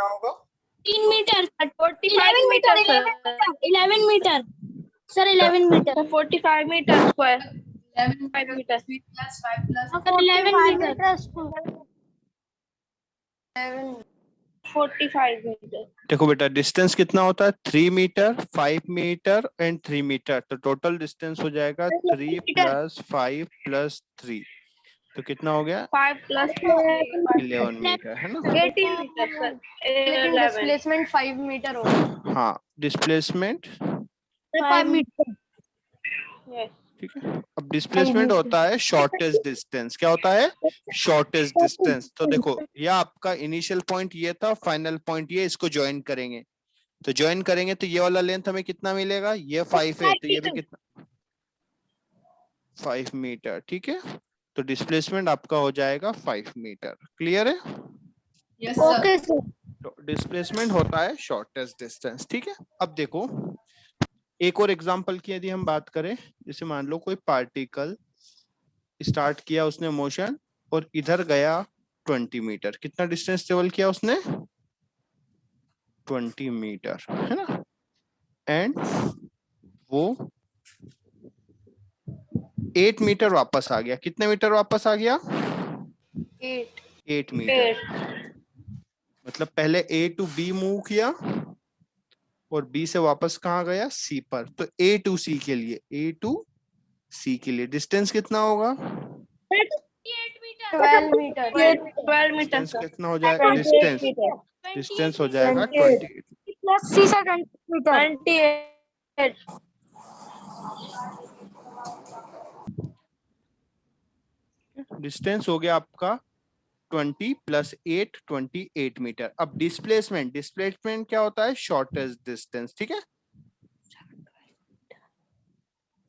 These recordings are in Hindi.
कितना होगा? 3 metre, 45 metre, 11 metre sir, 11 metre, 45 metre square, 11 metre, 11 metre, 45 metre. देखो बेटा डिस्टेंस कितना होता है? 3 मीटर, 5 मीटर एंड 3 मीटर। तो टोटल डिस्टेंस हो जाएगा 3 + 5 + 3। तो कितना हो गया? 5 + 11 मीटर, है ना? 18 मीटर सर, लेकिन 11। डिस्प्लेसमेंट 5 मीटर होगा। हाँ, डिस्प्लेसमेंट 5 मीटर। यस, ठीक है। अब डिस्प्लेसमेंट होता है शॉर्टेस्ट डिस्टेंस। क्या होता है? Shortest distance. तो देखो यह आपका इनिशियल पॉइंट ये था, फाइनल पॉइंट ये, इसको ज्वाइन करेंगे। तो ज्वाइन करेंगे तो ये वाला लेंथ हमें कितना मिलेगा? ये 5 है, तो ये भी कितना? 5 मीटर। ठीक है, तो डिस्प्लेसमेंट आपका हो जाएगा 5 मीटर। क्लियर है? Yes okay sir. तो डिस्प्लेसमेंट होता है शॉर्टेस्ट डिस्टेंस। ठीक है, अब देखो एक और एग्जांपल की यदि हम बात करें, जैसे मान लो कोई पार्टिकल स्टार्ट किया उसने मोशन और इधर गया 20 मीटर। कितना डिस्टेंस ट्रेवल किया उसने? 20 मीटर, है ना? एंड वो 8 मीटर वापस आ गया। कितने मीटर वापस आ गया? 8 मीटर। मतलब पहले A to B मूव किया और B से वापस कहाँ गया? C पर। तो A to C के लिए, A to C के लिए डिस्टेंस कितना होगा? 12 मीटर, 12 मीटर डिस्टेंस सर, कितना हो जाएगा? डिस्टेंस हो जाएगा 28। प्लस सी से 20 मीटर। 28। डिस्टेंस हो गया आपका 20 + 8, 28 मीटर। अब डिस्प्लेसमेंट, डिस्प्लेसमेंट क्या होता है? Shortest distance. ठीक है,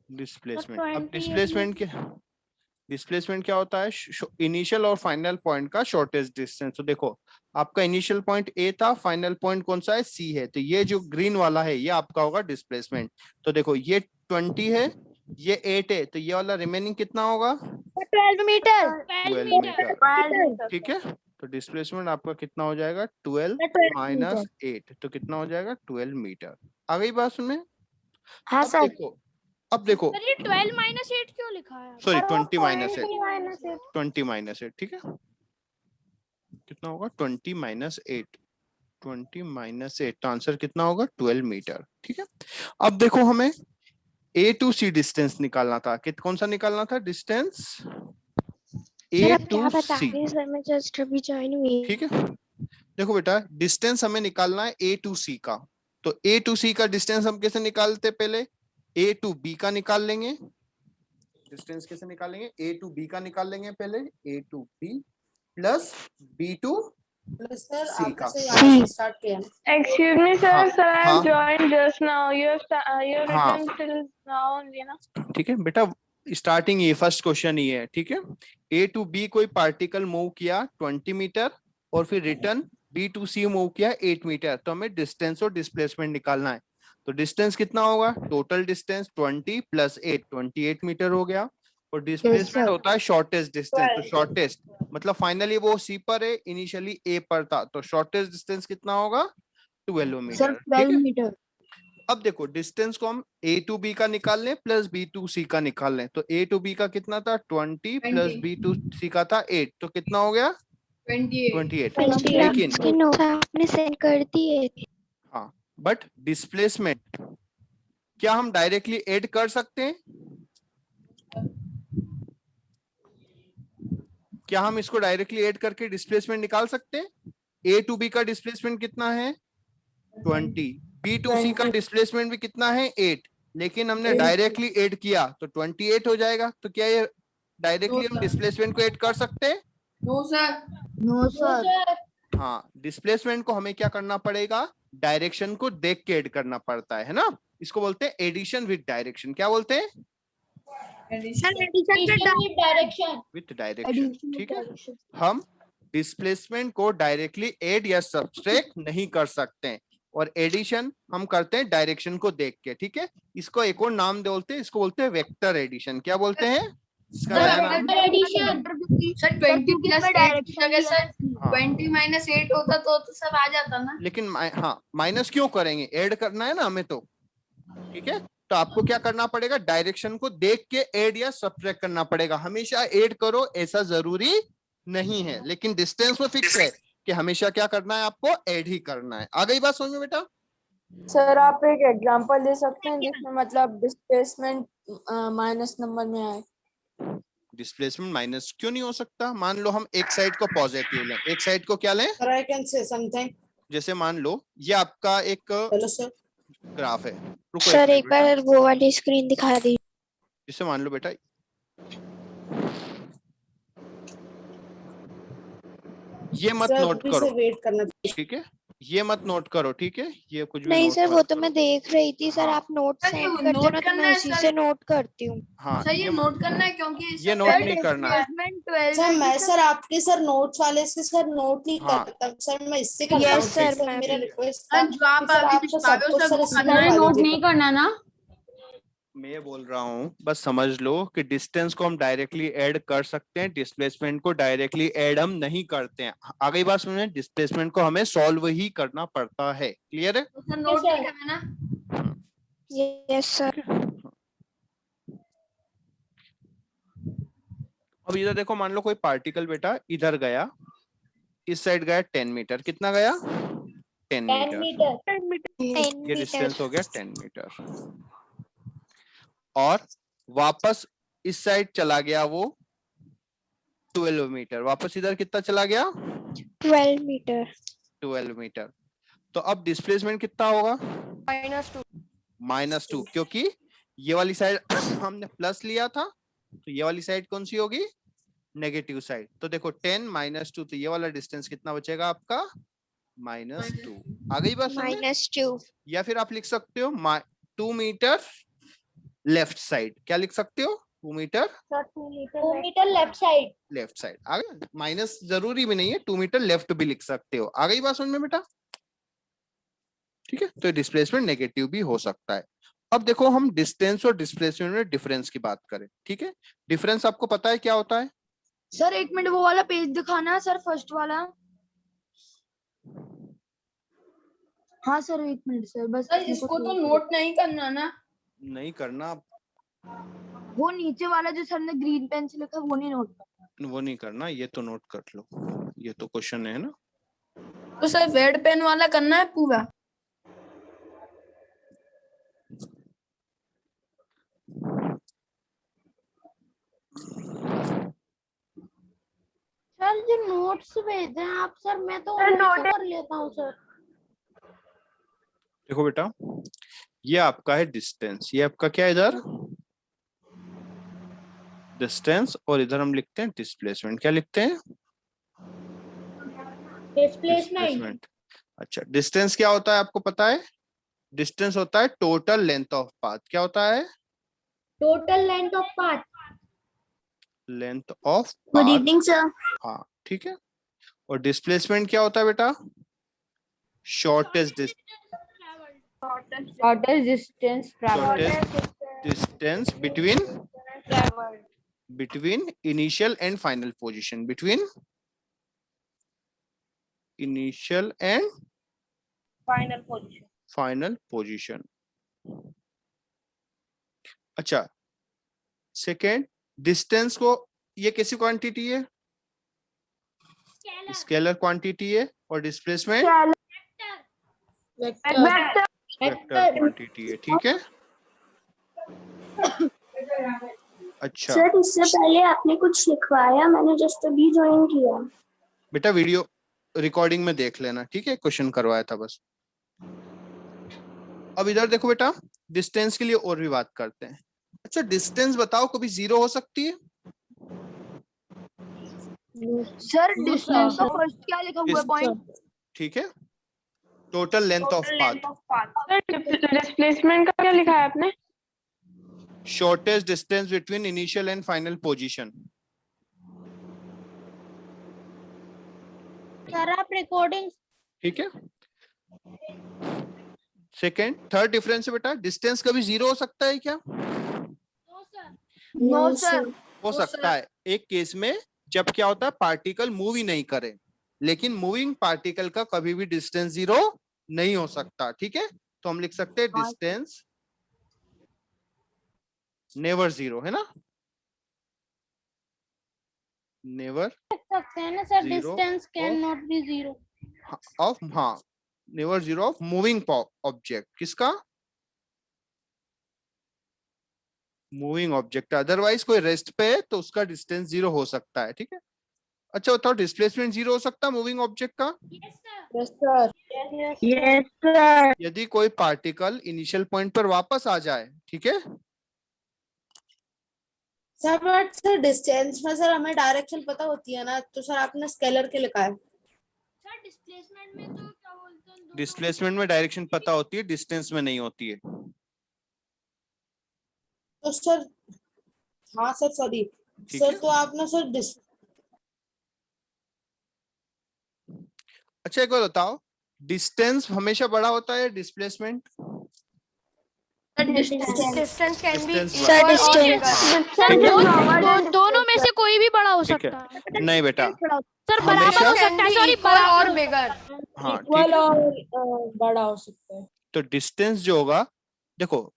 डिस्प्लेसमेंट। अब डिस्प्लेसमेंट क्या होता है? इनिशियल और फाइनल पॉइंट का शॉर्टेस्ट डिस्टेंस। तो देखो आपका इनिशियल पॉइंट A था, फाइनल पॉइंट कौन सा है? C है। तो ये जो ग्रीन वाला है ये आपका होगा डिस्प्लेसमेंट। तो देखो ये 20 है, ये 8 है, तो ये वाला रिमेनिंग कितना होगा? 12 मीटर, 12 मीटर। 12 मीटर। ठीक है, तो डिस्प्लेसमेंट आपका कितना हो जाएगा? 12 - 8। तो कितना हो जाएगा? 12 मीटर। आ गई बात सुनने? हाँ सर। अब देखो सर ये 12 - 8 क्यों लिखा है? सॉरी 20 - 8, 20 - 8। ठीक है, कितना होगा? 20 - 8, 20 - 8। तो आंसर कितना होगा? 12 मीटर। ठीक है, अब देखो हमें A to C डिस्टेंस निकालना था। कौन सा निकालना था distance? A to C। Sir मैं जस्ट अभी ज्वाइन हुई। ठीक है, देखो बेटा डिस्टेंस हमें निकालना है A to C का। तो A to C का डिस्टेंस हम कैसे निकालते? पहले A to B का निकाल लेंगे। डिस्टेंस कैसे निकालेंगे? A to B का निकाल लेंगे पहले, A to B plus B to C का। स्टार्ट किया। Excuse me, sir. हाँ, Sir, I हाँ, have joined just now. You have हाँ, written till now only, ना? ठीक है बेटा, स्टार्टिंग ये फर्स्ट क्वेश्चन ही है। ठीक है, A to B कोई पार्टिकल मूव किया 20 मीटर और फिर return B to C move किया 8 मीटर। तो हमें डिस्टेंस और डिस्प्लेसमेंट निकालना है। तो डिस्टेंस कितना होगा? टोटल डिस्टेंस 20 + 8, 28 मीटर हो गया। और डिस्प्लेसमेंट होता है शॉर्टेस्ट डिस्टेंस। तो शॉर्टेस्ट मतलब फाइनली वो C पर है, इनिशियली A पर था। तो शॉर्टेस्ट डिस्टेंस कितना होगा? 12 मीटर। ठीक है, मीटर। अब देखो डिस्टेंस को हम A to B का निकाल लें प्लस B to C का निकाल लें। तो A to B का कितना था? 20 प्लस B to C का था 8। तो कितना हो गया? 28। लेकिन आपने सेंड कर दिए। हाँ, बट डिस्प्लेसमेंट क्या हम डायरेक्टली ऐड कर सकते हैं? क्या हम इसको डायरेक्टली ऐड करके डिस्प्लेसमेंट निकाल सकते हैं? A to B का डिस्प्लेसमेंट कितना है? 20। B to C का डिस्प्लेसमेंट भी कितना है? 8। लेकिन हमने डायरेक्टली ऐड किया तो 28 हो जाएगा। तो क्या ये डायरेक्टली हम डिस्प्लेसमेंट को ऐड कर सकते हैं? No sir. No sir. हाँ, डिस्प्लेसमेंट को हमें क्या करना पड़ेगा? डायरेक्शन को देख के ऐड करना पड़ता है ना? इसको बोलते हैं एडिशन विद डायरेक्शन। क्या बोलते हैं? With direction. ठीक है, हम डिस्प्लेसमेंट को डायरेक्टली ऐड या सब्सट्रैक्ट नहीं कर सकते हैं और एडिशन हम करते हैं डायरेक्शन को देख के। ठीक है, इसको एक और नाम बोलते हैं, इसको बोलते हैं वेक्टर एडिशन। क्या बोलते हैं? इसका नया नाम है एडिशन सर 20 प्लस 8 की जगह सर हाँ 20 माइनस 8 होता तो सब आ जाता ना। लेकिन हाँ माइनस क्यों करेंगे, ऐड करना है ना हमें तो, ठीक है। तो आपको क्या करना पड़ेगा, डायरेक्शन को देख के ऐड या सब्ट्रैक्ट करना पड़ेगा। हमेशा ऐड करो ऐसा जरूरी नहीं है, लेकिन डिस्टेंस में फिक्स है कि हमेशा क्या करना है, आपको ऐड ही करना है। आ गई बात समझ में बेटा? सर आप एक एग्जांपल दे सकते हैं जिसमें मतलब डिस्प्लेसमेंट माइनस नंबर में आए। डिस्प्लेसमेंट माइनस क्यों नहीं हो सकता? मान लो हम एक साइड को पॉजिटिव लें, एक साइड को क्या लें? Sir, I can say something. जैसे मान लो ये आपका एक Hello, sir. ग्राफ है, रुको सर मिनट एक बार वो वाली स्क्रीन दिखा दी। जैसे मान लो बेटा ये मत Sir, नोट अभी करो, से wait करना चाहिए. ठीक है, ये मत नोट करो, ठीक है, ये कुछ भी नहीं नोट सर मत वो तो करो। मैं देख रही थी सर, हाँ। आप नोट सर, सेंड ये कर नोट देना तो करना मैं है, उसी सर। से नोट करती हूँ। हाँ सर ये नोट करना है क्योंकि ये नोट नहीं करना है। सर मैं सर आपके सर नोट्स वाले से सर नोट नहीं हाँ। करता सर, मैं इससे करता हूँ। यस सर सर मैं मेरा भी। रिक्वेस्ट था जो आप कि सर अभी आप लिखवा सब रहे हो कुछ सर सर वो इसमें करना है। लिखवा नोट दीजिएगा। नहीं करना ना। मैं ये बोल रहा हूँ बस समझ लो कि डिस्टेंस को हम डायरेक्टली ऐड कर सकते हैं, डिस्प्लेसमेंट को डायरेक्टली ऐड हम नहीं करते हैं। आ गई बात समझ में? डिस्प्लेसमेंट को हमें सॉल्व ही करना पड़ता है। क्लियर है? सर नोट लिखा है ना। Yes sir. अब इधर देखो, मान लो कोई पार्टिकल बेटा इधर गया, इस साइड गया 10 मीटर, कितना गया 10 मीटर, 10 ये डिस्टेंस मीटर। हो गया 10 मीटर। और वापस इस साइड चला गया वो 12 मीटर, वापस इधर कितना चला गया 12 मीटर। 12 मीटर। तो अब डिस्प्लेसमेंट कितना होगा -2, क्योंकि ये वाली साइड हमने प्लस लिया था, तो ये वाली साइड कौन सी होगी, नेगेटिव साइड। तो देखो 10 -2, तो ये वाला डिस्टेंस कितना बचेगा आपका -2। आ गई बात समझ में? -2। या फिर आप लिख सकते हो 2 मीटर लेफ्ट साइड, क्या लिख सकते हो 2 metre 2 metre left side. Left side. आ गया, माइनस जरूरी भी नहीं है, 2 मीटर लेफ्ट भी लिख सकते हो। आ गई बात समझ में बेटा? ठीक है, तो डिस्प्लेसमेंट नेगेटिव भी हो सकता है। अब देखो हम डिस्टेंस और डिस्प्लेसमेंट में डिफरेंस की बात करें, ठीक है। डिफरेंस आपको पता है क्या होता है? सर एक मिनट वो वाला पेज दिखाना सर, फर्स्ट वाला। हाँ सर एक मिनट सर बस। सर इसको तो नोट नहीं करना ना। नहीं करना, वो नीचे वाला जो सर ने ग्रीन पेन से लिखा वो नहीं नोट करना। वो नहीं करना, ये तो नोट कर लो, ये तो क्वेश्चन है ना। तो सर रेड पेन वाला करना है पूरा। सर जो नोट्स भेजे हैं आप सर, मैं तो उनसे कर लेता हूँ सर। देखो बेटा, ये आपका है डिस्टेंस, ये आपका क्या है इधर डिस्टेंस, और इधर हम लिखते हैं डिस्प्लेसमेंट। क्या लिखते हैं? डिस्प्लेसमेंट। अच्छा, डिस्टेंस क्या होता है आपको पता है? डिस्टेंस होता है टोटल लेंथ ऑफ पाथ। क्या होता है? Total length of path. Length of good path. Evening sir. हाँ ठीक है। और डिस्प्लेसमेंट क्या होता है बेटा? Shortest distance between initial and final position, between initial and final position. अच्छा, सेकेंड, डिस्टेंस को ये कैसी क्वांटिटी है? स्केलर क्वांटिटी है। और डिस्प्लेसमेंट वेक्टर क्वांटिटी है, ठीक है। अच्छा सर इससे पहले आपने कुछ लिखवाया, मैंने जस्ट अभी ज्वाइन किया। बेटा वीडियो रिकॉर्डिंग में देख लेना, ठीक है, क्वेश्चन करवाया था बस। अब इधर देखो बेटा, डिस्टेंस के लिए और भी बात करते हैं। अच्छा डिस्टेंस बताओ, कभी 0 हो सकती है? सर डिस्टेंस का फर्स्ट क्या लिखा हुआ है पॉइंट? ठीक है, total length of path. Displacement का क्या लिखा है आपने? Shortest distance between initial and final position. Sir आप रिकॉर्डिंग। ठीक है। सेकेंड, थर्ड डिफरेंस है बेटा, डिस्टेंस कभी 0 हो सकता है क्या? No sir. हो सकता है एक केस में, जब क्या होता है पार्टिकल मूव ही नहीं करे, लेकिन मूविंग पार्टिकल का कभी भी डिस्टेंस जीरो नहीं हो सकता। ठीक है, तो हम लिख सकते हैं डिस्टेंस नेवर जीरो, है ना, नेवर सकते हैं ना sir, Zero distance can of- not be zero. Of, हाँ, never zero of moving object. किसका? Moving object. अदरवाइज कोई रेस्ट पे है तो उसका डिस्टेंस जीरो हो सकता है। ठीक है, अच्छा बताओ, डिस्प्लेसमेंट जीरो हो सकता है मूविंग ऑब्जेक्ट का? Yes sir. Yes sir. यदि कोई पार्टिकल इनिशियल पॉइंट पर वापस आ जाए। ठीक है, सर बट सर डिस्टेंस में सर हमें डायरेक्शन पता होती है ना, तो सर आपने स्केलर के लिखा है। सर डिस्प्लेसमेंट में तो क्या बोलते हैं, दोनों डिस्प्लेसमेंट में डायरेक्शन पता होती है, डिस्टेंस में नहीं होती है। तो सर, हाँ सर सॉरी ठीक सर, है, तो आपने सर अच्छा एक बार बताओ, डिस्टेंस हमेशा बड़ा होता है displacement? Distance can B distance sir distance sir दोनों में से कोई भी बड़ा हो ठीक है, सकता है। नहीं बेटा, सर बराबर हमेशा हो सकता है, सॉरी और बिगर। हाँ ठीक इक्वल है, और बड़ा हो सकता है। तो डिस्टेंस जो होगा, देखो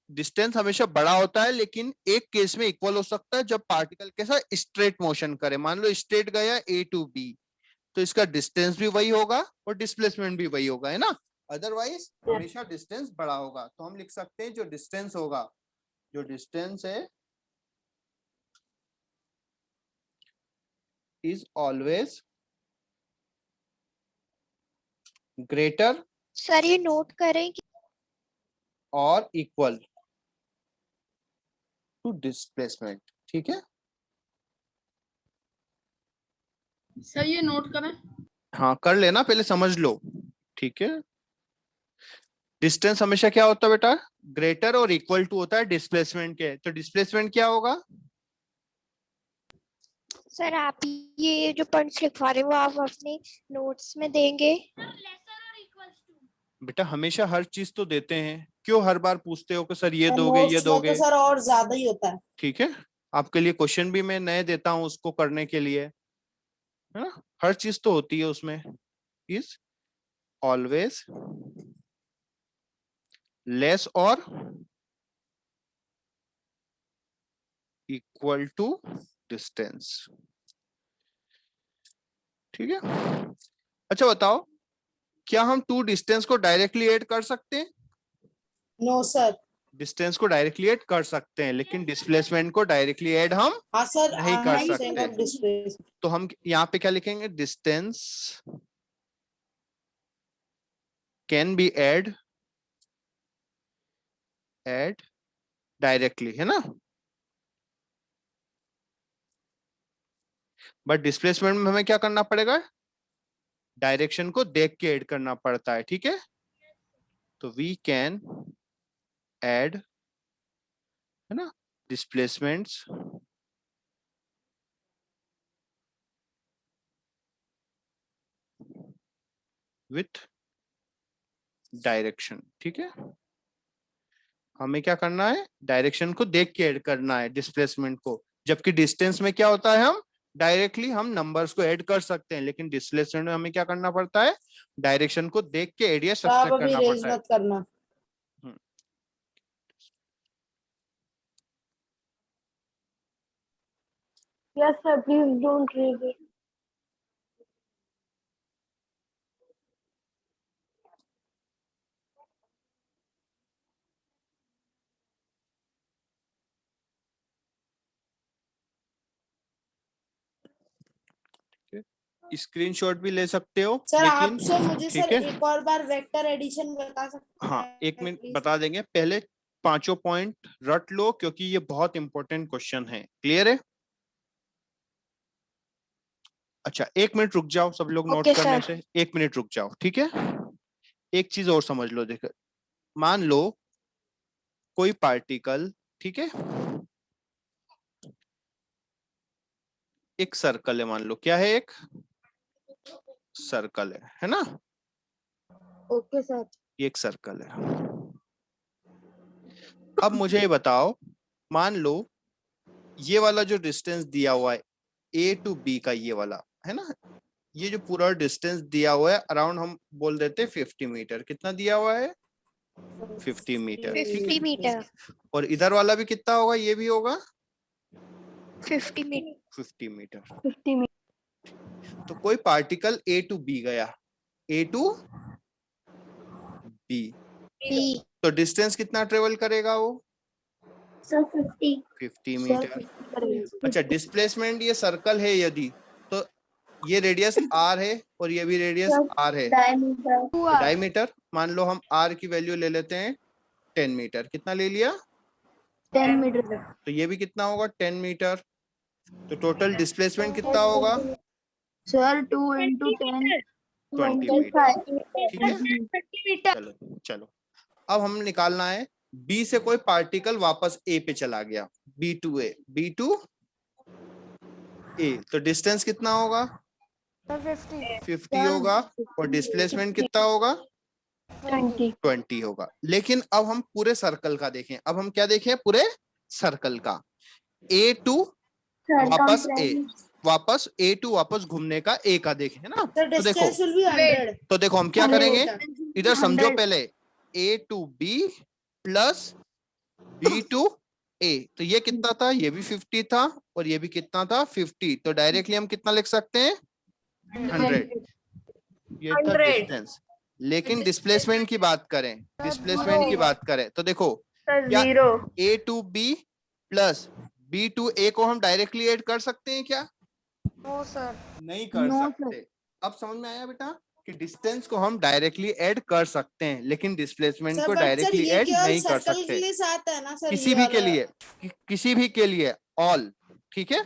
डिस्टेंस हमेशा बड़ा होता है, लेकिन एक केस में इक्वल हो सकता है, जब पार्टिकल के साथ स्ट्रेट मोशन करे। मान लो स्ट्रेट गया ए टू बी, तो इसका डिस्टेंस भी वही होगा और डिस्प्लेसमेंट भी वही होगा, है ना। अदरवाइज हमेशा डिस्टेंस बड़ा होगा, तो हम लिख सकते हैं जो डिस्टेंस होगा, जो डिस्टेंस है इज ऑलवेज ग्रेटर सर ये नोट करें कि और इक्वल टू डिस्प्लेसमेंट। ठीक है, सर ये नोट करें। हाँ कर लेना, पहले समझ लो। ठीक है, डिस्टेंस हमेशा क्या होता है बेटा? ग्रेटर और इक्वल टू होता है डिस्प्लेसमेंट के। तो डिस्प्लेसमेंट क्या होगा? सर आप ये जो पॉइंट्स लिखवा रहे हो वो आप अपने नोट्स में देंगे। बेटा हमेशा हर चीज तो देते हैं, क्यों हर बार पूछते हो कि सर ये दोगे ये नोट्स में दोगे? तो सर और ज्यादा ही होता है। ठीक है, आपके लिए क्वेश्चन भी मैं नए देता हूं उसको करने के लिए, है ना। हर चीज तो होती है उसमें। इज ऑलवेज लेस और इक्वल टू डिस्टेंस। ठीक है, अच्छा बताओ, क्या हम टू डिस्टेंस को डायरेक्टली ऐड कर सकते हैं? No sir. डिस्टेंस को डायरेक्टली ऐड कर सकते हैं, लेकिन डिस्प्लेसमेंट को डायरेक्टली ऐड हम हाँ सर, नहीं कर I'm saying सकते। of displace। तो हम यहाँ पे क्या लिखेंगे? Distance can be add directly, है ना। बट डिस्प्लेसमेंट में हमें क्या करना पड़ेगा? डायरेक्शन को देख के ऐड करना पड़ता है। ठीक है, तो वी कैन ऐड, है ना, डिस्प्लेसमेंट्स विथ डायरेक्शन। ठीक है, हमें क्या करना है? डायरेक्शन को देख के ऐड करना है डिस्प्लेसमेंट को। जबकि डिस्टेंस में क्या होता है, हम डायरेक्टली हम नंबर्स को ऐड कर सकते हैं, लेकिन डिस्प्लेसमेंट में हमें क्या करना पड़ता है? डायरेक्शन को देख के एरिया तो आप सब्सट्रैक्ट अभी करना रेज पड़ता है। मत करना। Yes sir, please don't read it. Screenshot भी ले सकते हो, सर लेकिन आपसे मुझे सर ठीक है, एक और बार वेक्टर एडिशन बता सकते हाँ हैं एक मिनट प्लीज? बता देंगे, पहले पांचों पॉइंट रट लो, क्योंकि ये बहुत इंपॉर्टेंट क्वेश्चन है। क्लियर है? अच्छा एक मिनट रुक जाओ, सब लोग नोट ओके करने सर। से 1 मिनट रुक जाओ। ठीक है, एक चीज और समझ लो, देखो मान लो कोई पार्टिकल, ठीक है, एक सर्कल है, मान लो क्या है, एक सर्कल है ना। Okay sir. ये एक सर्कल है। अब मुझे ये बताओ, मान लो ये वाला जो डिस्टेंस दिया हुआ है ए टू बी का, ये वाला है ना, ये जो पूरा डिस्टेंस दिया हुआ है अराउंड हम बोल देते 50 मीटर। कितना दिया हुआ है? 50 मीटर। 50 मीटर। और इधर वाला भी कितना होगा? ये भी होगा 50 मीटर। 50 मीटर। 50 मीटर। तो कोई पार्टिकल ए टू बी गया, ए टू बी, तो डिस्टेंस कितना ट्रेवल करेगा वो? सर 50। 50 मीटर। अच्छा, डिस्प्लेसमेंट ये सर्कल है यदि, तो ये रेडियस आर है और ये भी रेडियस आर है, डायमीटर मान लो हम आर की वैल्यू ले लेते हैं 10 मीटर। कितना ले लिया? 10 मीटर। तो ये भी कितना होगा? 10 मीटर। तो टोटल डिस्प्लेसमेंट कितना होगा? सर 2 into 10 20 मीटर। ठीक है, चलो चलो अब हम निकालना है बी से कोई पार्टिकल वापस ए पे चला गया, B to A, B to A, तो डिस्टेंस कितना होगा? 50 होगा। और डिस्प्लेसमेंट कितना होगा? 20 होगा। लेकिन अब हम पूरे सर्कल का देखें। अब हम क्या देखें? पूरे सर्कल का। ए टू वापस ए, वापस ए टू वापस घूमने का ए का देखें, है ना। सर तो देखो, डिस्टेंस विल बी 100। तो देखो हम क्या करेंगे, इधर समझो पहले A to B plus B to A, तो ये कितना था? ये भी 50 था और ये भी कितना था? 50। तो डायरेक्टली हम कितना लिख सकते हैं? 100। ये था डिस्टेंस। लेकिन डिस्प्लेसमेंट की बात करें, डिस्प्लेसमेंट की बात करें तो देखो क्या 0। A to B plus B to A को हम डायरेक्टली ऐड कर सकते हैं क्या? No sir. नहीं कर सकते। अब समझ में आया बेटा कि डिस्टेंस को हम डायरेक्टली ऐड कर सकते हैं लेकिन डिस्प्लेसमेंट सर को बट सर डायरेक्टली ये ऐड केवल नहीं कर सर्कल के सकते। लिए साथ है ना सर, किसी ये भी के वाला? लिए, किसी भी के लिए, ऑल, ठीक है।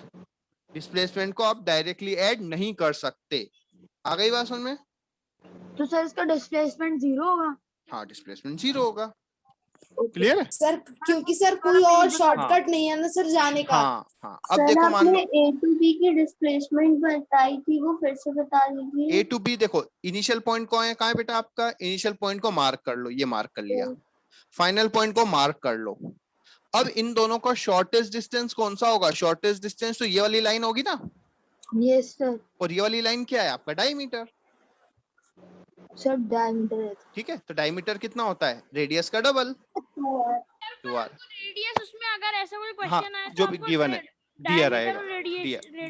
डिस्प्लेसमेंट को आप डायरेक्टली ऐड नहीं कर सकते। आ गई बात समझ में? तो सर इसका डिस्प्लेसमेंट 0 होगा। हाँ, डिस्प्लेसमेंट 0 होगा। क्लियर है? सर क्योंकि सर कोई और शॉर्टकट नहीं है ना सर जाने का। हाँ हाँ, अब देखो मान लो ए टू बी की डिस्प्लेसमेंट बताई थी, वो फिर से बता दीजिए। ए टू बी, देखो इनिशियल पॉइंट कौन है? कहाँ है बेटा आपका? इनिशियल पॉइंट को मार्क कर लो, ये मार्क कर लिया। फाइनल पॉइंट को मार्क कर लो। अब इन दोनों का शॉर्टेस्ट डिस्टेंस कौन सा होगा? शॉर्टेस्ट डिस्टेंस तो ये वाली लाइन होगी ना। Yes sir. और ये वाली लाइन क्या है? आपका डायमीटर। सर डायमीटर है। ठीक है, तो डायमीटर कितना होता है? रेडियस का डबल, 2r। रेडियस उसमें अगर ऐसा कोई हाँ, क्वेश्चन आए जो भी गिवन है दिया रहेगा,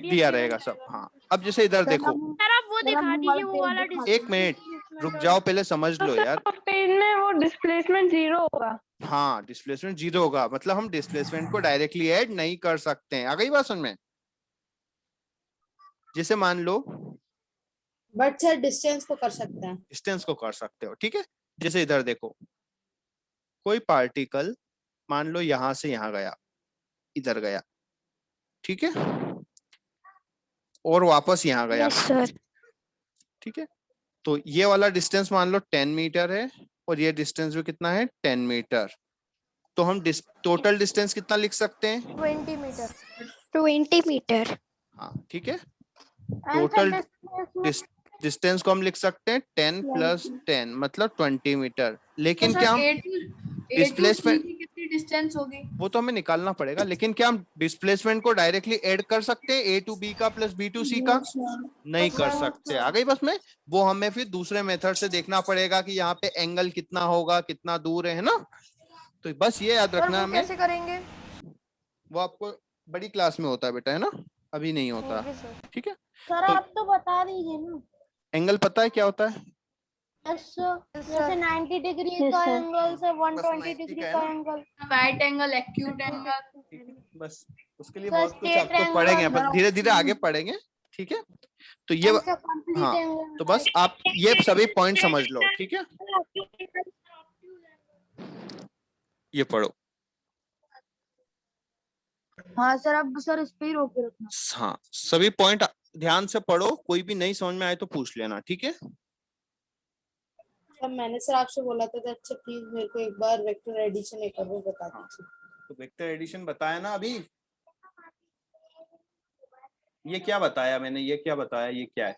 दिया रहेगा सब। हाँ, अब जैसे इधर देखो, सर आप वो दिखा दीजिए, वो वाला एक मिनट रुक जाओ, पहले समझ लो यार। पेज में वो डिस्प्लेसमेंट 0 होगा। हाँ, डिस्प्लेसमेंट 0 होगा, मतलब हम डिस्प्लेसमेंट को डायरेक्टली ऐड नहीं कर सकते हैं। आ गई बात समझ में? जैसे मान लो बट सर डिस्टेंस को कर सकते हैं। डिस्टेंस को कर सकते हो, ठीक है। जैसे इधर देखो, कोई पार्टिकल मान लो यहां से यहां गया, इधर गया, ठीक है, और वापस यहां गया, यस सर। ठीक है। तो ये वाला डिस्टेंस मान लो 10 मीटर है और ये डिस्टेंस भी कितना है? 10 मीटर। तो हम टोटल डिस्टेंस कितना लिख सकते हैं? 20 मीटर। 20 मीटर। हाँ, ठीक है। टोटल डिस्टेंस को हम लिख सकते हैं 10 + 10 मतलब 20 मीटर। लेकिन क्या हम डिस्प्लेसमेंट, कितनी डिस्टेंस होगी? वो तो हमें निकालना पड़ेगा, लेकिन क्या हम डिस्प्लेसमेंट को डायरेक्टली ऐड कर सकते हैं ए टू बी का प्लस बी टू सी का? नहीं कर सकते। आ गई बस में, वो हमें फिर दूसरे मेथड से देखना पड़ेगा कि यहाँ पे एंगल कितना होगा, कितना दूर है ना। तो बस ये याद रखना हमें, कैसे करेंगे? वो आपको बड़ी क्लास में होता है बेटा, है ना, अभी नहीं होता। ठीक है, सर आप तो बता दीजिए ना। एंगल पता है क्या होता है? जैसे 90 डिग्री का एंगल से 120 डिग्री का angle, right angle, acute angle. बस उसके लिए सर, बहुत कुछ straight आपको angle पढ़ेंगे, और अपन धीरे धीरे आगे पढ़ेंगे, ठीक है। तो ये हाँ, तो बस आप ये सभी पॉइंट समझ लो, ठीक है। ये पढ़ो। हाँ सर, अब सर इस पे ही रोक के रखना। हाँ, सभी पॉइंट ध्यान से पढ़ो, कोई भी नहीं समझ में आए तो पूछ लेना, ठीक है। सर मैंने सर आपसे बोला था, अच्छा प्लीज मेरे को एक बार वेक्टर एडिशन एक बार बता दीजिए। तो वेक्टर एडिशन बताया ना अभी। ये क्या बताया मैंने? ये क्या बताया? ये क्या है?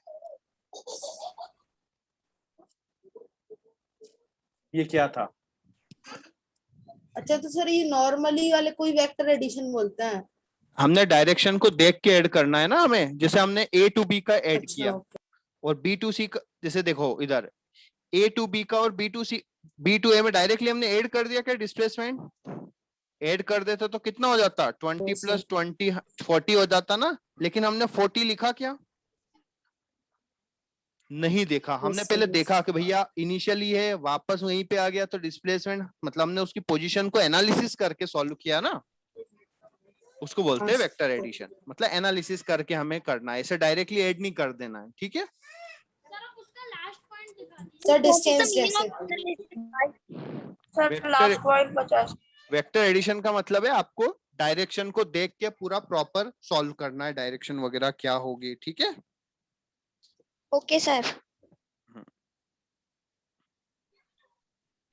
ये क्या था? अच्छा तो सर ये नॉर्मली वाले कोई वेक्टर एडिशन बोलते हैं? हमने डायरेक्शन को देख के ऐड करना है ना हमें, जैसे हमने ए टू बी का ऐड अच्छा, किया और बी टू सी का, जैसे देखो इधर ए टू बी का और B to C B to A में डायरेक्टली हमने ऐड कर दिया क्या डिस्प्लेसमेंट, ऐड कर देते तो कितना हो जाता 20 प्लस 20 40 हो जाता ना, लेकिन हमने 40 लिखा क्या, नहीं देखा हमने, Yes, पहले yes. देखा कि भैया इनिशियली है वापस वहीं पे आ गया तो डिस्प्लेसमेंट, मतलब हमने उसकी पोजीशन को एनालिसिस करके सॉल्व किया ना, उसको बोलते हैं वेक्टर एडिशन, मतलब एनालिसिस करके हमें करना है, ऐसे डायरेक्टली ऐड नहीं कर देना है, ठीक है। सर डिस्टेंस जैसे sir last point 50। Vector addition का मतलब है आपको डायरेक्शन को देख के पूरा प्रॉपर सॉल्व करना है, डायरेक्शन वगैरह क्या होगी, ठीक है। Okay sir.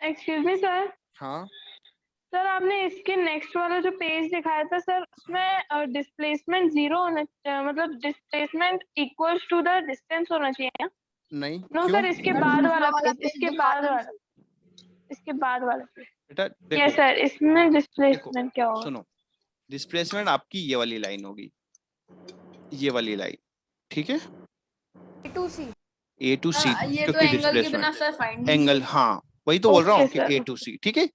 Excuse me sir. हाँ सर आपने इसके नेक्स्ट वाला जो पेज दिखाया था सर, उसमें डिस्प्लेसमेंट 0 होना, मतलब displacement equals to the distance होना चाहिए ना? नहीं नो क्यों सर, इसके बाद वाला वाला पेज, पेज इसके दिखा बाद दो। वाला, इसके बाद वाला पेज। बेटा यस देखो, सर, इसमें डिस्प्लेसमेंट क्या होगा? सुनो, डिस्प्लेसमेंट आपकी ये वाली लाइन होगी, ये वाली लाइन, ठीक है, टू सी ए टू सी, ये तो क्योंकि एंगल के बिना डिस्प्लेसमेंट सर फाइंड एंगल, हाँ वही तो बोल रहा हूँ Okay, कि ए sir. टू सी, ठीक है।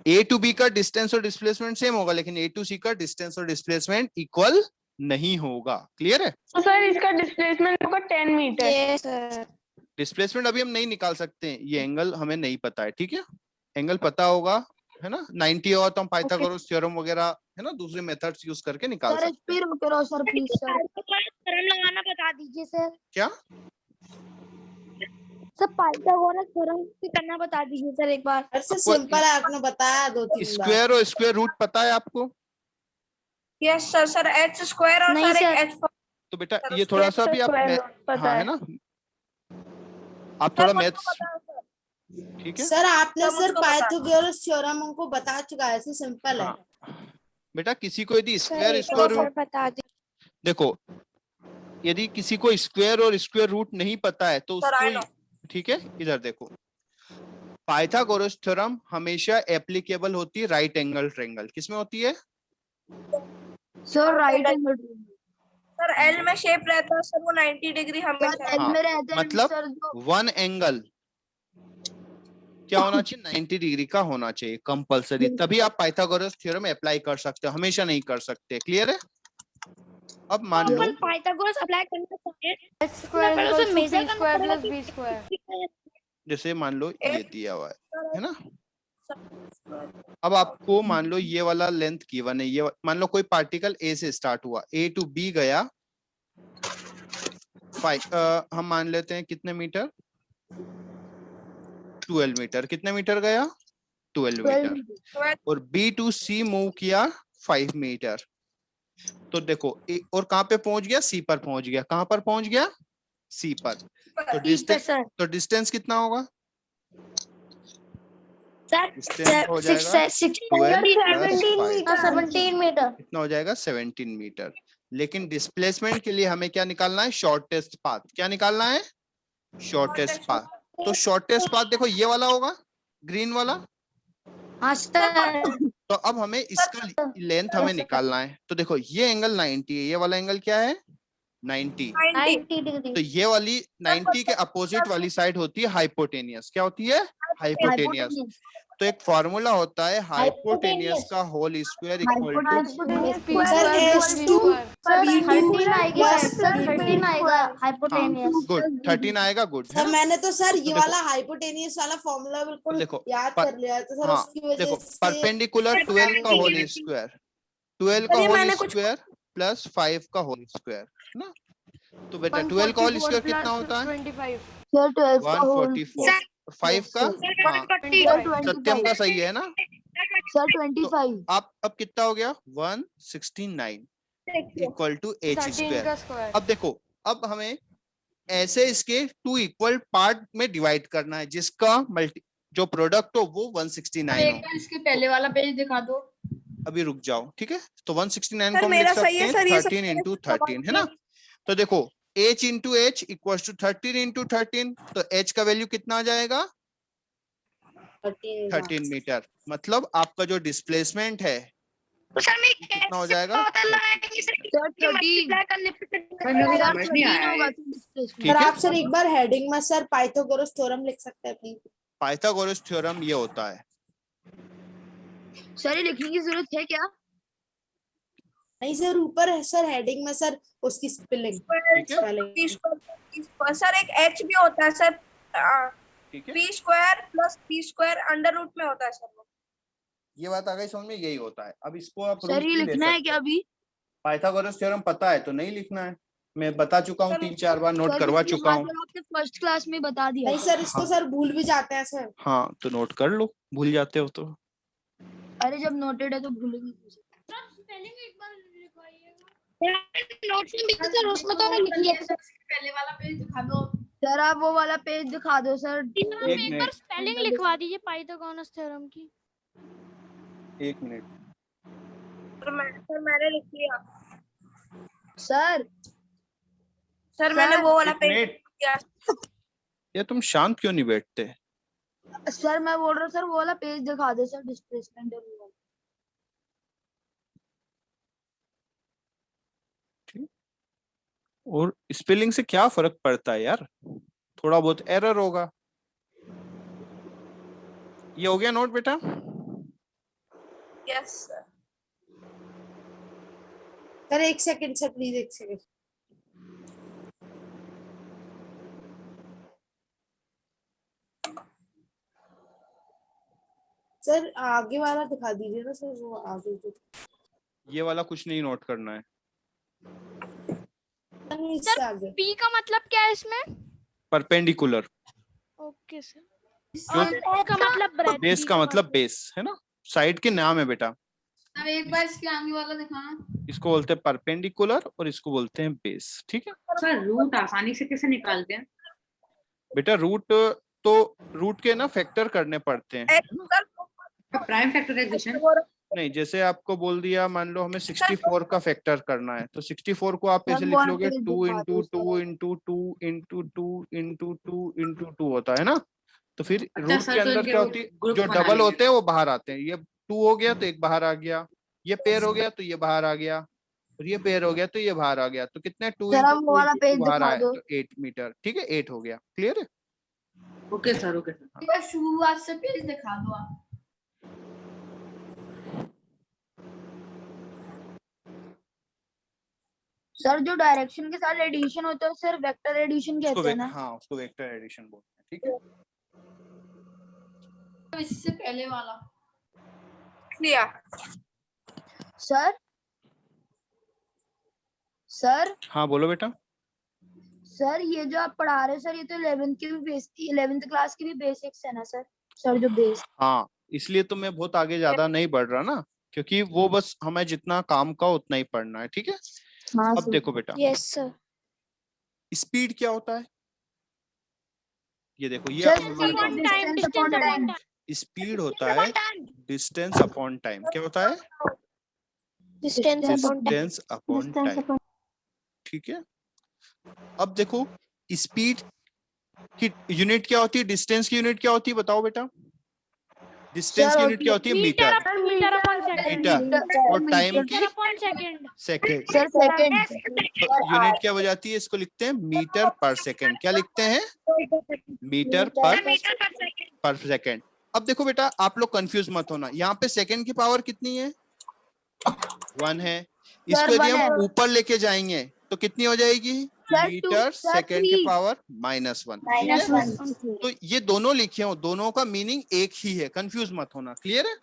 ए टू बी का डिस्टेंस और डिस्प्लेसमेंट सेम होगा, लेकिन ए टू सी का डिस्टेंस और डिस्प्लेसमेंट इक्वल नहीं होगा, क्लियर है। तो सर इसका डिस्प्लेसमेंट होगा 10 मीटर। Yes sir. डिस्प्लेसमेंट अभी हम नहीं निकाल सकते हैं, ये एंगल हमें नहीं पता है, ठीक है। एंगल पता होगा है ना, 90 होगा तो हम पाइथागोरस थ्योरम वगैरह है ना दूसरे मेथड्स यूज करके निकाल सर सकते हैं। स्पीड करो सर प्लीज सर। थ्योरम लगाना बता दीजिए सर। क्या सर पाइथागोरस थ्योरम भी करना बता दीजिए सर एक बार। सर आपको सिंपल है, आपने बताया 2-3 बार। स्क्वायर और स्क्वायर रूट पता है आपको? Yes sir, sir H square और नहीं सर सर। एक एच तो बेटा ये थोड़ा सा भी आप पता हाँ है है ना, आप थोड़ा मैथ्स, ठीक है। सर आपने सर सर मुझको बता। पाइथागोरस थ्योरम हमको बता चुका है, ऐसे सिंपल है। हाँ बेटा किसी को यदि सर स्क्वायर एक स्क्वायर और रूट, बता दी। देखो यदि किसी को स्क्वायर और स्क्वायर रूट नहीं पता है तो सर, I know. उसको, ठीक है, इधर देखो, पाइथागोरस थ्योरम हमेशा एप्लीकेबल होती है राइट एंगल ट्रायंगल, किसमें होती है? Sir right angle sir L में शेप रहता है सर, वो 90 डिग्री हमेशा सर एल हाँ, में रहते हैं मतलब सर जो वन एंगल क्या होना चाहिए, 90 डिग्री का होना चाहिए कंपलसरी, तभी आप पाइथागोरस थ्योरम अप्लाई कर सकते हो, हमेशा नहीं कर सकते, क्लियर है। अब मान लो पाइथागोरस अप्लाई करना चाहिए। स्क्वायर पहले उसे इक्वल्स टू measure सी करना स्क्वायर पड़ेगा प्लस कि- बी स्क्वायर। जैसे मान लो ये दिया हुआ है ना, अब आपको मान लो ये वाला लेंथ गिवन है, ये मान लो कोई पार्टिकल ए से स्टार्ट हुआ, ए टू बी गया 5, हम मान लेते हैं कितने मीटर, 12 मीटर, कितने मीटर गया 12 मीटर, और बी टू सी मूव किया 5 मीटर, तो देखो और कहां पे पहुंच गया, सी पर पहुंच गया, कहां पर पहुंच गया, सी पर, तो डिस्टेंस कितना होगा, डिस्टेंस हो जाएगा 17 मीटर। कितना हो जाएगा 17 मीटर। लेकिन डिस्प्लेसमेंट के लिए हमें क्या निकालना है, शॉर्टेस्ट पाथ, क्या निकालना है, शॉर्टेस्ट पाथ। तो शॉर्टेस्ट पाथ देखो ये वाला होगा, ग्रीन वाला, हाँ सर। तो अब हमें इसका लेंथ हमें निकालना है, तो देखो ये एंगल 90 है, ये वाला एंगल क्या है 90, 90 डिग्री। तो ये वाली 90 के अपोजिट वाली साइड होती है हाइपोटेनियस, क्या होती है हाइपोटेनियस, तो एक फॉर्मूला होता है हाइपोटेनियस का whole square equal to, sir H2 13 आएगा सर, 13 आएगा हाइपोटेनियस। गुड 13 आएगा, गुड है सर ना? मैंने तो सर ये देखो, वाला हाइपोटेनियस वाला फॉर्मूला बिल्कुल देखो, याद कर लिया तो सर हाँ उसकी वजह देखो से परपेंडिकुलर 12 का होल स्क्वायर, 12 का होल स्क्वायर प्लस 5 का होल स्क्वायर है ना, तो बेटा 12 का होल स्क्वायर कितना होता है 25 सर 12 का होल 144, और 5 का, हाँ सत्यम का सही है ना, सर 25 आप अब कितना हो गया 169 इक्वल टू एच 13 स्क्वायर। का स्क्वायर। अब देखो अब हमें ऐसे इसके 2 इक्वल पार्ट में डिवाइड करना है, जिसका मल्टी जो प्रोडक्ट हो वो 169 एक हो। बार इसके पहले वाला पेज दिखा दो। अभी रुक जाओ, ठीक है, तो 169 सर, को हम मेरा लिख सही सकते है, हैं सर, ये 13 सब इंटू 13 है ना, तो देखो h into H equal to 13 into 13, तो h का वैल्यू कितना आ जाएगा 13 मीटर, मतलब आपका जो डिस्प्लेसमेंट है तो सर मैं कितना हो जाएगा? सर 13 समझ नहीं आया होगा ये। डिस्प्लेसमेंट। ठीक सर है, आप सर एक बार हेडिंग में सर पाइथागोरस थ्योरम लिख सकते हैं प्लीज। पाइथागोरस थ्योरम ये होता है। सर ये लिखने की जरूरत है क्या? नहीं सर ऊपर है सर हेडिंग में सर उसकी स्पेलिंग ठीक है, स्पेलिंग। सर एक एच भी होता है सर, ठीक है, P square plus P square under root में होता है सर वो। ये बात आ गई समझ में, यही होता है। अब इसको आप सर रूट ये नहीं ले लिखना है सकते। क्या अभी? पाइथागोरस थ्योरम पता है तो नहीं लिखना है, मैं बता चुका हूँ, 3-4 बार नोट सर करवा ये चुका हाँ हूँ। सर आपने फर्स्ट क्लास में बता दिया नहीं था। सर इसको सर भूल भी जाते हैं सर। हाँ तो नोट कर लो, भूल जाते हो तो। अरे जब नोटेड है तो भूलेंगे कैसे? नोट्स में भी तो सर उसमें तो लिख लिया था। पहले वाला पेज दिखा दो। सर आप वो वाला पेज दिखा दो सर। एक मिनट, स्पेलिंग लिखवा दीजिए पाइथागोरस थ्योरम की। 1 मिनट। सर मैंने लिख लिया सर सर, मैंने वो वाला एक पेज मिनट, किया। ये तुम शांत क्यों नहीं बैठते? सर मैं बोल रहा हूँ सर वो वाला पेज दिखा दो सर डिस्प्लेसमेंट और वो वाला। और स्पेलिंग से क्या फर्क पड़ता है यार, थोड़ा बहुत एरर होगा। ये हो गया नोट बेटा? Yes sir. सर एक सेकंड सर प्लीज, एक सेकंड। सर आगे वाला दिखा दीजिए ना सर, वो आगे जो ये वाला कुछ नहीं नोट करना है। नहीं, इससे आगे। पी का मतलब क्या है इसमें? परपेंडिकुलर। Okay sir. जो और एस का मतलब ब्रेथ। बेस का मतलब बेस है ना, साइड के नाम है बेटा। अब एक बार इसके आगे वाला दिखाना। इसको बोलते हैं परपेंडिकुलर और इसको बोलते हैं बेस। ठीक है सर रूट आसानी से कैसे निकालते हैं? बेटा, रूट तो रूट के ना फैक्टर करने पड़ते हैं। Prime factorisation. नहीं, जैसे आपको बोल दिया, मान लो हमें 64 का फैक्टर करना है, तो 64 को आप सर ऐसे वो लिख वाला लोगे, पेज 2 दिखा इंटू दो 2 sir. Into 2 into 2 into 2 into 2 होता है ना। तो फिर अच्छा रूट सर, के तो अंदर इनके क्या वो होती है, ग्रुप्स जो बना डबल लेंगे। होते हैं वो बाहर आते हैं। ये 2 हो गया तो एक बाहर आ गया, ये पेयर हो गया तो ये बाहर आ गया, और ये पेयर हो गया तो ये बाहर आ गया। तो कितने 2 सर इंटू आप वो 2 वाला इंटू 2 पेज बाहर दिखा आए दो। तो 8 मीटर। ठीक है, 8 हो गया। क्लियर है? Okay sir, okay sir. एक बार शुरुआत से पेज दिखा दो आप। सर जो डायरेक्शन के साथ एडिशन होता है सर वेक्टर एडिशन उसको कहते हैं ना? हाँ, उसको वेक्टर एडिशन बोलते हैं। ठीक है, इससे पहले वाला। लिया सर सर हाँ बोलो बेटा। सर ये जो आप पढ़ा रहे हैं सर ये तो 11th की भी बेस 11th क्लास की भी बेसिक्स है ना सर? सर जो बेस। हाँ, इसलिए तो मैं बहुत आगे ज्यादा नहीं बढ़ रहा ना, क्योंकि वो बस हमें जितना काम का उतना ही पढ़ना है। ठीक है, हाँ अब सर। देखो बेटा, यस सर। स्पीड क्या होता है? ये देखो, ये सर अपन मान रहे हैं, डिस्टेंस अपॉन टाइम। स्पीड होता है डिस्टेंस अपॉन टाइम। क्या होता है? Distance upon distance upon time. ठीक है, अब देखो, स्पीड की यूनिट क्या होती है, डिस्टेंस की यूनिट क्या होती है, बताओ बेटा। डिस्टेंस की यूनिट क्या होती है? Metre. Metre upon second. Metre. और टाइम की upon second. Second. Sir second. तो यूनिट क्या हो जाती है? इसको लिखते हैं मीटर पर सेकंड। क्या लिखते हैं? मीटर पर सेकंड। अब देखो बेटा, आप लोग कंफ्यूज मत होना, यहाँ पे सेकंड की पावर कितनी है? 1 है। इसको यदि one है। हम ऊपर लेके जाएंगे तो कितनी हो जाएगी? सर मीटर सर सेकंड की 3 पावर -1। ठीक है, -1। तो ये दोनों लिखे हो, दोनों का मीनिंग एक ही है, कंफ्यूज मत होना। क्लियर है?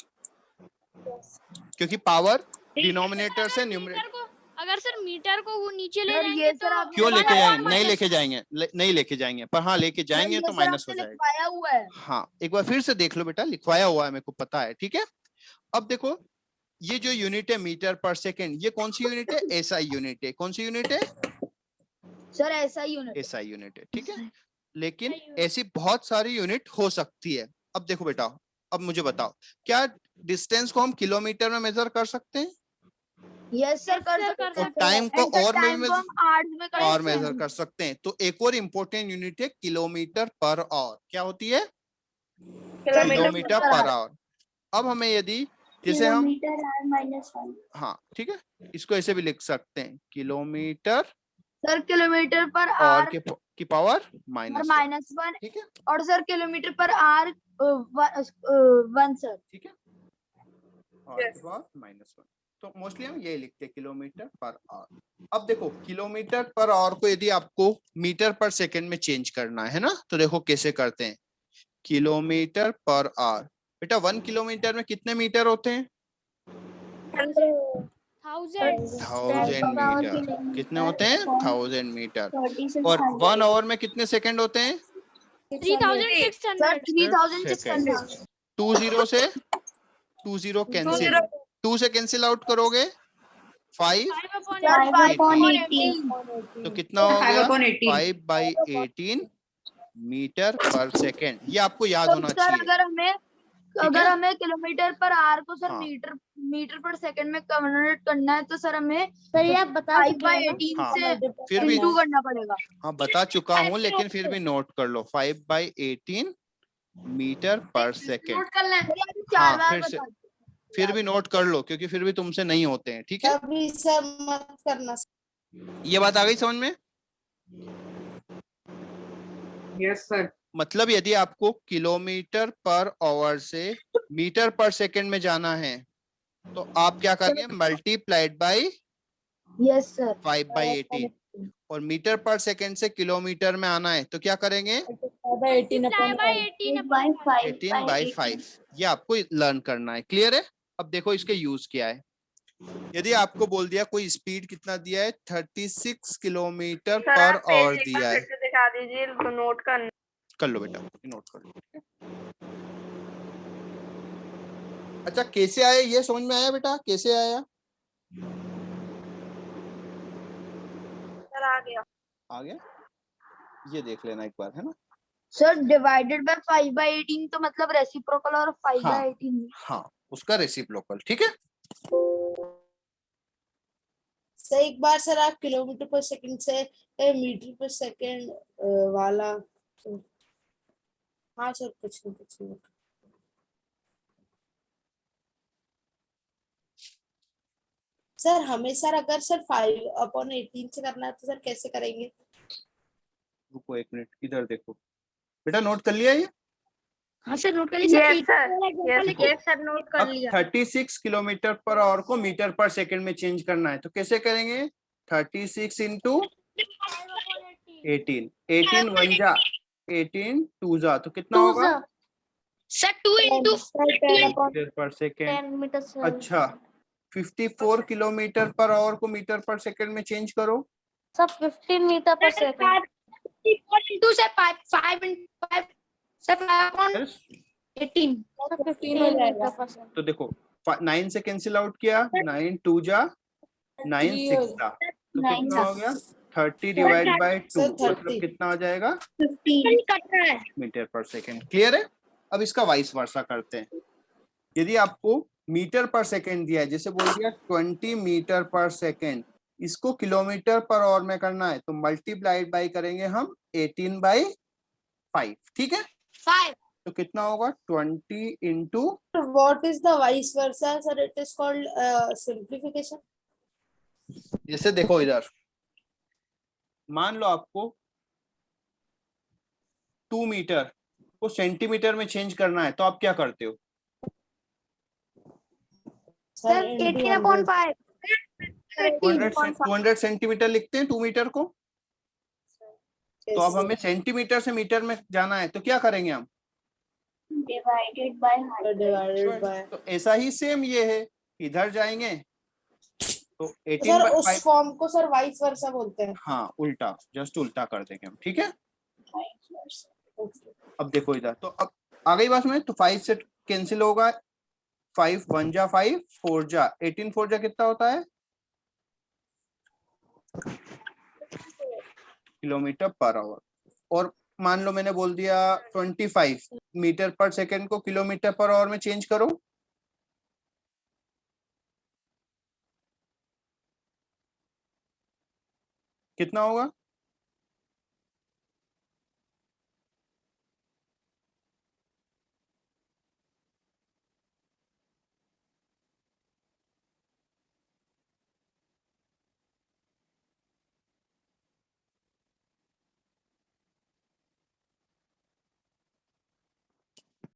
क्योंकि पावर डिनोमिनेटर से न्यूमरेटर। अगर सर मीटर को वो नीचे ले सर जाएंगे ये तो सर आपने क्यों लेके लिखवाया जाएंगे? नहीं लेके जाएंगे, नहीं लेके जाएंगे, पर हाँ लेके जाएंगे सर, तो ये सर माइनस हो आपने जाएगा। लिखवाया हुआ है। हाँ, एक बार फिर से देख लो बेटा, लिखवाया हुआ है, मेरे को पता है। ठीक है, अब देखो, ये जो यूनिट है मीटर पर सेकंड, ये कौन सी यूनिट है? एसआई यूनिट है। कौन सी यूनिट है? सर ऐसा यूनिट। एसआई यूनिट है। ठीक है, लेकिन ऐसी बहुत सारी यूनिट हो सकती है। अब देखो बेटा, अब मुझे बताओ, क्या डिस्टेंस को हम किलोमीटर में मेजर कर सकते हैं? यस सर कर सकते और हैं। टाइम को And sir, और time को हम आवर्स में कर और सकते हैं। मेजर कर सकते हैं। तो एक और इंपॉर्टेंट यूनिट है किलोमीटर पर आवर। क्या होती है? Kilometre per hour. अब हमें यदि जैसे हम किलोमीटर r माइनस 1 हाँ ठीक है, इसको ऐसे भी लिख सकते हैं, किलोमीटर सर किलोमीटर पर और r की पावर पर -1, माइनस 1 ठीक है और सर किलोमीटर पर r 1 सर। ठीक है, और Yes. की पावर -1। तो मोस्टली हम ये लिखते हैं, किलोमीटर पर आवर। अब देखो किलोमीटर पर आवर को यदि आपको मीटर पर सेकंड में चेंज करना है ना, तो देखो कैसे करते हैं, किलोमीटर पर आवर। बेटा 1 किलोमीटर में कितने मीटर होते हैं? 1000 मीटर। कितने होते हैं? 1000 मीटर। और 1 आवर में कितने सेकंड होते हैं? 3600 सर सेकंड। 3600 20 से 20 कैंसिल, 2 से कैंसिल आउट करोगे 5, सर 5/18 तो कितना हो गया? 5/18 5/18 मीटर पर सेकंड। ये आपको याद तो होना सर चाहिए। अगर है? हमें किलोमीटर पर आर को सर हाँ। मीटर पर सेकंड में कन्वर्ट करना है तो सर हमें सर ये आप बता चुके हैं ना? 5/18 हाँ, से फिर भी इंटू करना पड़ेगा। हाँ बता चुका हूँ, लेकिन फिर भी नोट कर लो, 5/18 मीटर पर सेकंड। नोट कर लें। चार हाँ बार फिर से, बता दो। फिर भी नोट कर लो, क्योंकि फिर भी तुमसे नहीं होते हैं, ठीक है? तभी सब मत करना। ये बात आ गई समझ में? Yes sir. मतलब यदि आपको किलोमीटर पर आवर से मीटर पर सेकंड में जाना है, तो आप क्या करेंगे? Multiplied by yes sir 5/18। और मीटर पर सेकंड से किलोमीटर में आना है तो क्या करेंगे? 18/5। ये आपको लर्न करना है, क्लियर है? अब देखो इसके यूज क्या है। यदि आपको बोल दिया कोई स्पीड कितना दिया है, 36 किलोमीटर पर आवर दिया है, दिखा दीजिए, नोट करना। कर लो बेटा, नोट कर लो। अच्छा कैसे आया ये समझ में आया बेटा? कैसे आया? सर आ गया। आ गया? ये देख लेना एक बार, है ना? सर डिवाइडेड बाय 5/18 तो मतलब रेसिप्रोकल और 5/18 हाँ उसका रेसिप्रोकल, ठीक है? सर एक बार सर आप किलोमीटर पर सेकंड से मीटर पर सेकंड वाला। हाँ सर कुछ नहीं। सर हमें सर अगर सर 5/18 से करना है तो सर कैसे करेंगे? रुको एक मिनट, इधर देखो बेटा, नोट कर लिया ये? हाँ सर नोट कर Yes, लिया sir. यस सर नोट कर अब लिया। 36 किलोमीटर पर आवर को मीटर पर सेकंड में चेंज करना है, तो कैसे करेंगे? 36 इंटू 18, 18 1 जा 18 2 जा, तो कितना होगा? सर 2 into मीटर पर सेकंड। 10 मीटर। अच्छा 54 किलोमीटर पर आवर को मीटर पर सेकंड में चेंज करो। सर 15 मीटर पर सेकंड। 2 से 5 into 5 सर 5/18 Yes? 15 हो जाएगा। तो देखो 9 से कैंसिल आउट किया, 9 2 जा 9 6 जा, तो कितना हो गया? 30 डिवाइड बाय 2, Sir, मतलब 30 कितना आ जाएगा? 15 कट रहा है। मीटर पर सेकंड। क्लियर है? अब इसका वाइस वर्सा करते हैं। यदि आपको मीटर पर सेकंड दिया है, जैसे बोल दिया 20 मीटर पर सेकंड, इसको किलोमीटर पर आवर में करना है, तो मल्टीप्लाइड बाय करेंगे हम 18/5, ठीक है? 5 तो कितना होगा? 20 into, What is the vice versa sir? It is called simplification. जैसे देखो इधर मान लो आपको 2 मीटर को सेंटीमीटर में चेंज करना है, तो आप क्या करते हो? सर 18/5 200 सेंटीमीटर लिखते हैं 2 मीटर को। तो अब हमें सेंटीमीटर से मीटर में जाना है, तो क्या करेंगे हम? Divided by divided by. तो ऐसा ही सेम ये है, इधर जाएंगे तो सर 18/5। उस फॉर्म को सर वाइस वर्सा बोलते हैं। हाँ उल्टा, जस्ट उल्टा कर देंगे हम, ठीक है? अब देखो इधर, तो अब आ गई बात में, तो 5 से कैंसिल होगा, 5 1 जा 5 4 जा 18 4 जा कितना होता है? Kilometre per hour. और मान लो मैंने बोल दिया 25 मीटर पर सेकंड को किलोमीटर पर आवर में चेंज करो, कितना होगा?